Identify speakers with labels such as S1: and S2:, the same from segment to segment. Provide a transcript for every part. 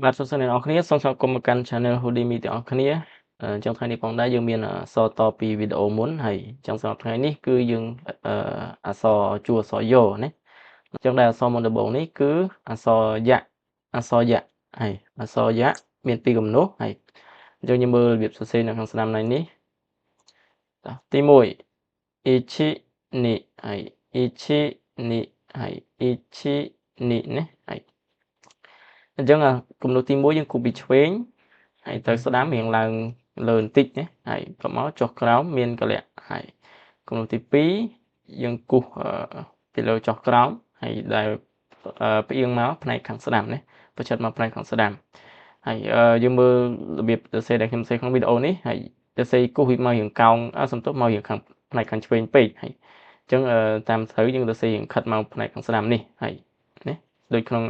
S1: បាទសួស្តីអ្នកនរគ្នាសូមស្វាគមន៍មកកាន់ Channel Houdimi ទាំងអស់គ្នាអញ្ចឹងថ្ងៃនេះផងដែរយើងមានអក្សរតពីវីដេអូមុនហើយអញ្ចឹងសម្រាប់ថ្ងៃនេះគឺយើងអក្សរជួអក្សរយ៉ណាអញ្ចឹងដែលអក្សរមុនដំបូងនេះគឺអក្សរយៈហើយអក្សរយៈមានពីរគំនូសហើយអញ្ចឹងយើងមើលរបៀបសរសេរនៅខាងស្ដាំណៃនេះទី1 ichi ni ហើយ ichi ni ហើយ ichi ni ណាហើយអញ្ចឹងគំនូសទី1យើងគូសពីឆ្វេងហើយទៅស្ដាំរៀងឡើងលើបន្តិចណាហើយបន្ទាប់មកចុះក្រោមមានកលៈហើយគំនូសទី2យើងគូសពីលើចុះក្រោមហើយដែលផ្អៀងមកផ្នែកខាងស្ដាំណាប្រឆិតមកផ្នែកខាងស្ដាំហើយយើងមើលរបៀបសរសេរដែលខ្ញុំសរសេរក្នុងវីដេអូនេះហើយសរសេរគូសវាមករៀងកោងសំទោសមករៀងខាងផ្នែកខាងឆ្វេងពេកហើយអញ្ចឹងតាមត្រូវយើងសរសេររៀងខិតមកផ្នែកខាងស្ដាំនេះហើយណាដូចក្នុង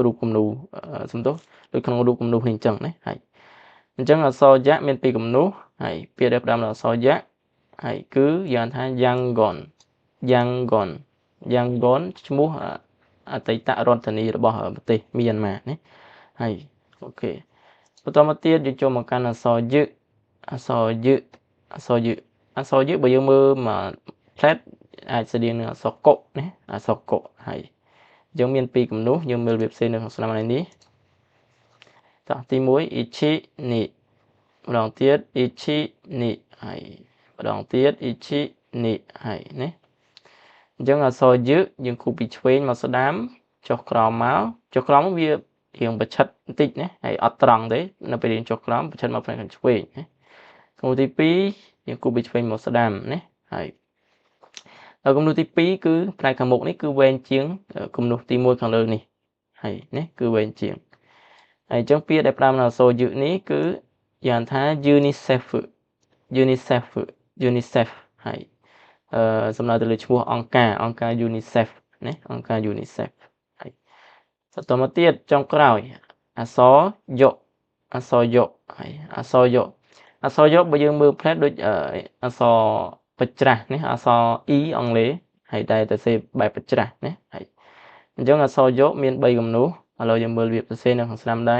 S1: រូបគំនូសំទោសដូចក្នុងរូបគំនូនេះអញ្ចឹងណាហើយអញ្ចឹងអក្សរយៈមានពីរគំនូសហើយពាក្យដែលផ្ដើមដោយអក្សរយៈហើយគឺយ៉ាងថា Yangon ឈ្មោះអតីតរដ្ឋធានីរបស់ប្រទេសមីយ៉ាន់ម៉ាណាហើយអូខេបន្តមកទៀតយើងចូលមកកាន់អក្សរយឹបើយើងមើលមកផ្លែតអាចស្តៀងនឹងអក្សរកុណាអក្សរកុហើយយើងមានពីរគំនូសយើងមើលវាផ្សេងនៅក្នុងស្នាមនេះទី1 ichi ni ម្ដងទៀត ichi ni ហើយម្ដងទៀត ichi ni ហើយណាអញ្ចឹងអក្សរយឹយើងគូសពីឆ្វេងមកស្ដាំចុះក្រោមមកចុះក្រោមវារៀងប្រឆិតបន្តិចណាហើយអត់ត្រង់ទេនៅពេលរៀងចុះក្រោមប្រឆិតមកផ្នែកខាងឆ្វេងណាគំនូសទី2យើងគូសពីឆ្វេងមកស្ដាំណាហើយគំនូសទី2គឺផ្នែកខាងមុខនេះគឺវែងជាងគំនូសទី1ខាងលើនេះហើយណាគឺវែងជាងហើយអញ្ចឹងពាក្យដែលផ្ដើមដោយអក្សរយឹនេះគឺយ៉ាងថា UNICEF ហើយសំដៅទៅលើឈ្មោះអង្គការ UNICEF ណាអង្គការ UNICEF ហើយបន្តមកទៀតចុងក្រោយអក្សរយហើយអក្សរយបើយើងមើលផ្លែតដូចអក្សរបច្ច្រាស់ណាអក្សរ E អង់គ្លេសហើយតែសរសេរបែបបច្ច្រាស់ណាហើយអញ្ចឹងអក្សរយមាន3គំនូសឥឡូវយើងមើលរបៀបសរសេរនៅខាងស្ដាំដៃ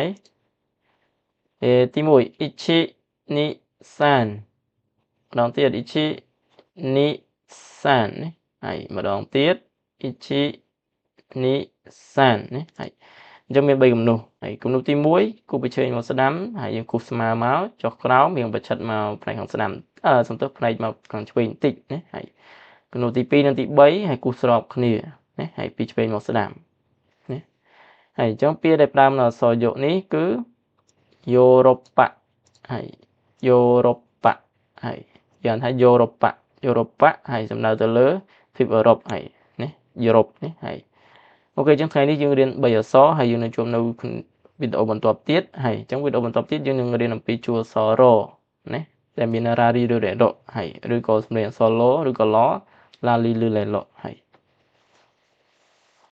S1: ទី1 ichi ni san ម្ដងទៀត ichi ni san ណាហើយម្ដងទៀត ichi ni san ណាហើយអញ្ចឹងមាន3គំនូសហើយគំនូសទី1គូសពីឆ្វេងមកស្ដាំហើយយើងគូសស្មើមកចុះក្រោមរៀងប្រឆិតមកផ្នែកខាងស្ដាំសំទោសផ្នែកមកខាងឆ្វេងបន្តិចណាហើយគំនូសទី2និងទី3ហើយគូសស្របគ្នាណាហើយពីឆ្វេងមកស្ដាំណាហើយអញ្ចឹងពាក្យដែលផ្ដើមដោយអក្សរយនេះគឺ Europa ហើយ Europa ហើយយ៉ាងថា Europa ហើយសំដៅទៅលើទ្វីបអឺរ៉ុបហើយណាយុរ៉ុបនេះហើយអូខេអញ្ចឹងថ្ងៃនេះយើងរៀន3អក្សរហើយយើងនឹងជួបនៅវីដេអូបន្ទាប់ទៀតហើយអញ្ចឹងវីដេអូបន្ទាប់ទៀតយើងនឹងរៀនអំពីជួរអក្សររណាដែលមានរារីឬរ៉េរ៉ហើយឬក៏សំឡេងអក្សរលឬក៏ឡឡាលីឬឡេឡហើយ